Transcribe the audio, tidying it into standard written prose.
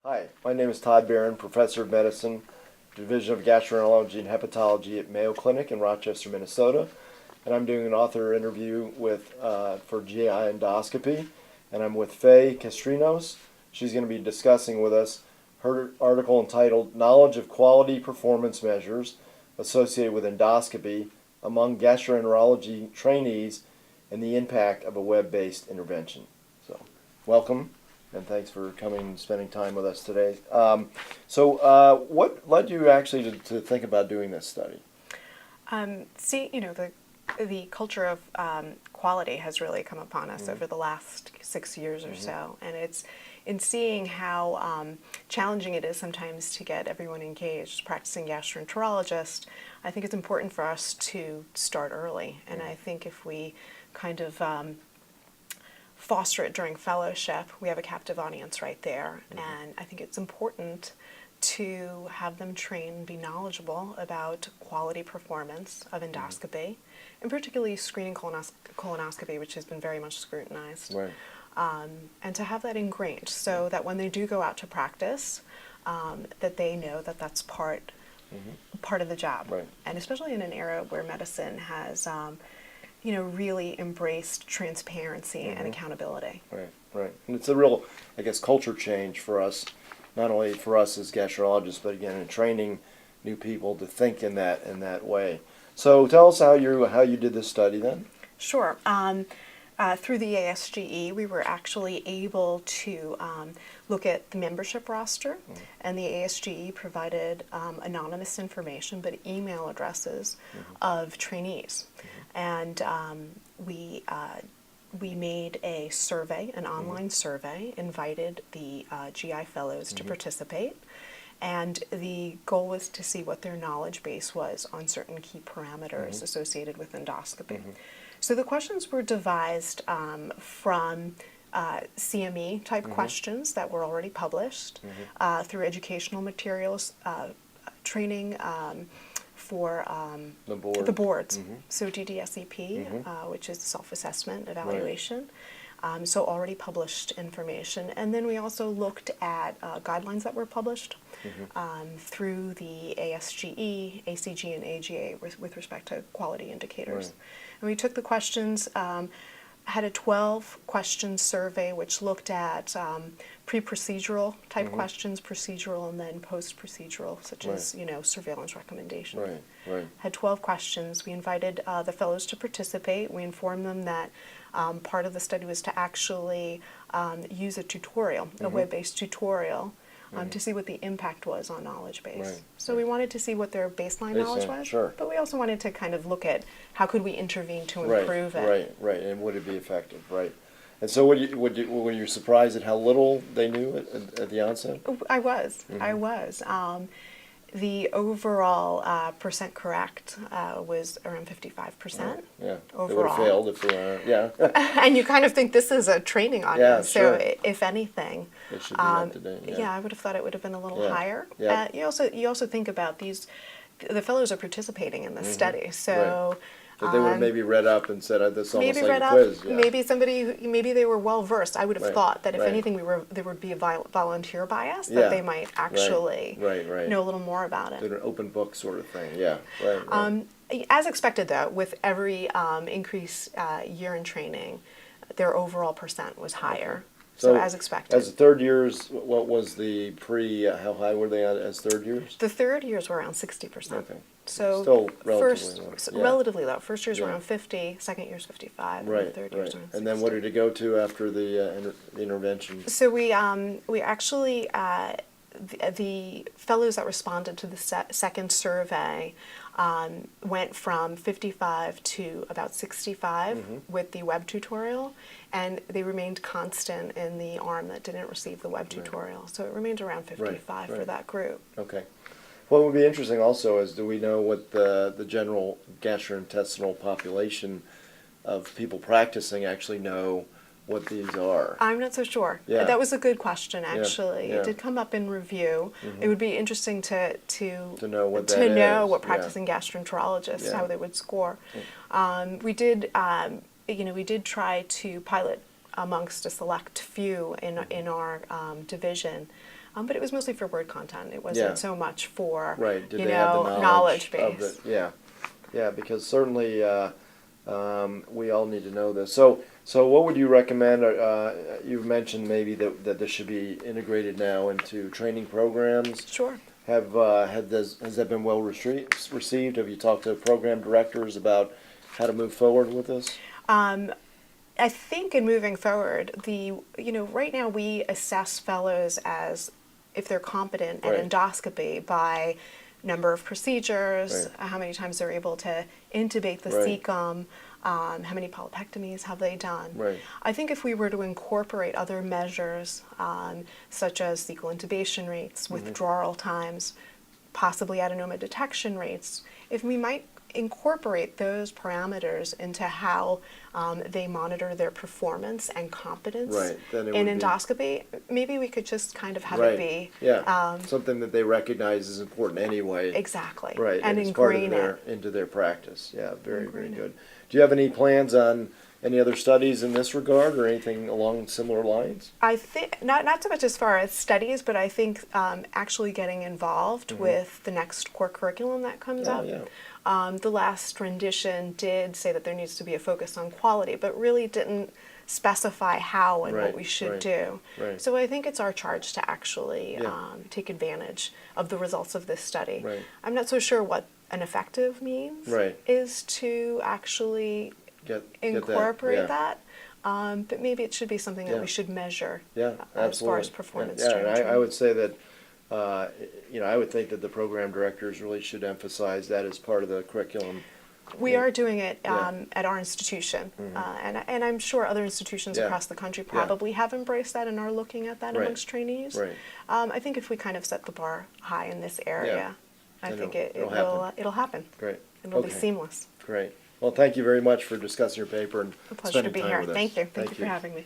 Hi, my name is Todd Barron, Professor of Medicine, Division of Gastroenterology and Hepatology at Mayo Clinic in Rochester, Minnesota. And I'm doing an author interview for GI endoscopy. And I'm with Fay Kastrinos. She's going to be discussing with us her article entitled Knowledge of Quality Performance Measures Associated with Endoscopy Among Gastroenterology Trainees and the Impact of a Web-Based Intervention. So, welcome. And thanks for coming and spending time with us today. What led you actually to think about doing this study? The culture of quality has really come upon us over the last 6 years or so, and it's in seeing how challenging it is sometimes to get everyone engaged. Practicing gastroenterologist, I think it's important for us to start early, and I think if we kind of foster it during fellowship, we have a captive audience right there, and I think it's important to have them train and be knowledgeable about quality performance of endoscopy, and particularly screening colonoscopy, which has been very much scrutinized, Right. And to have that ingrained so that when they do go out to practice, that they know that that's part of the job, Right. and especially in an era where medicine has really embraced transparency and accountability. Right, right. And it's a real, I guess, culture change for us, not only for us as gastroenterologists, but again, in training new people to think in that way. So tell us how you did this study then. Sure. Through the ASGE, we were actually able to look at the membership roster, and the ASGE provided anonymous information, but email addresses of trainees. And we made a survey, an online survey, invited the GI fellows to participate, and the goal was to see what their knowledge base was on certain key parameters associated with endoscopy. So the questions were devised from CME type questions that were already published, through educational materials, training for the boards, so DDSEP, which is self-assessment evaluation, so already published information. And then we also looked at guidelines that were published through the ASGE, ACG, and AGA with respect to quality indicators. Right. And we took the questions, had a 12-question survey which looked at pre-procedural type questions, procedural, and then post-procedural, such as surveillance recommendations. Right, right. Had 12 questions. We invited the fellows to participate. We informed them that part of the study was to actually use a tutorial, a web-based tutorial, to see what the impact was on knowledge base. Right, So we wanted to see what their baseline knowledge was, sure. but we also wanted to kind of look at how could we intervene to improve it. Right, and would it be effective, right? And so were you surprised at how little they knew at the onset? I was. The overall percent correct was around 55%. Right. Yeah, overall. They would have failed if they weren't. Yeah. And you kind of think this is a training audience, sure. so if anything, It should be up to date. I would have thought it would have been a little higher. Yeah. You also think about the fellows are participating in the study, so. That they would have maybe read up and said, "This is almost Maybe like read a up. quiz." Yeah. Maybe they were well versed. I would have thought that if right. anything, there would be a volunteer bias that they might actually right. know a little more about it. Did an open book sort of thing. Yeah, right. As expected, though, with every increase year in training, their overall percent was higher. So as expected. As third years, what was the how high were they at as third years? The third years were around 60%. Okay. So Still relatively low. Relatively low. First year's around 50, second year's 55, and the third year's around 60. And then what did it go to after the intervention? So we actually the fellows that responded to the second survey went from 55 to about 65 with the web tutorial, and they remained constant in the arm that didn't receive the web tutorial. So it remained around 55 for that group. Okay. What would be interesting also is, do we know what the general gastrointestinal population of people practicing actually know what these are? I'm not so sure. Yeah. That was a good question, actually. Yeah. It did come up in review. It would be interesting to know what that know is. what practicing gastroenterologists, how they would score. We did try to pilot amongst a select few in our division but it was mostly for word content. It wasn't Yeah. so much for, Right. Did you they have the know, knowledge base. of it? Yeah. Yeah, because certainly we all need to know this. So what would you recommend? You've mentioned maybe that this should be integrated now into training programs. Sure. Has that been well received? Have you talked to program directors about how to move forward with this? I think in moving forward, right now we assess fellows as if they're competent at Right. endoscopy by number of procedures, Right. how many times they're able to intubate the Right. cecum, how many polypectomies have they done. Right. I think if we were to incorporate other measures, such as fecal intubation rates, Mm-hmm. withdrawal times, possibly adenoma detection rates, if we might incorporate those parameters into how they monitor their performance and competence Right, then it in would be- endoscopy, maybe we could just kind of have Right. it be Yeah. Something that they recognize is important anyway. exactly Right. and it's part of ingrain it. into their practice. Yeah. Very Ingrain it. good. Do you have any plans on any other studies in this regard or anything along similar lines? I think not so much as far as studies, but I think actually getting involved with the next core curriculum that comes up. Yeah. The last rendition did say that there needs to be a focus on quality, but really didn't specify how and Right, what we should right, do. right. So I think it's our charge to actually Yeah. take advantage of the results of this study. Right. I'm not so sure what an effective means Right. is to actually Get incorporate that. but maybe it should be something that Yeah. we should measure Yeah, as absolutely. far as performance. Yeah, during and I training. would say that, I would think that the program directors really should emphasize that as part of the curriculum. We Yeah. are doing it Yeah. at our institution, and I'm sure other institutions Yeah. across the country Yeah. probably have embraced that and are looking at that Right. amongst trainees. Right. I think if we kind of set the bar high in this area, I Then think it'll it'll happen. Great. It'll be Okay. seamless. Great. Well, thank you very much for discussing your paper and A pleasure to spending be time here. with us. Thank you. Thank you for having me.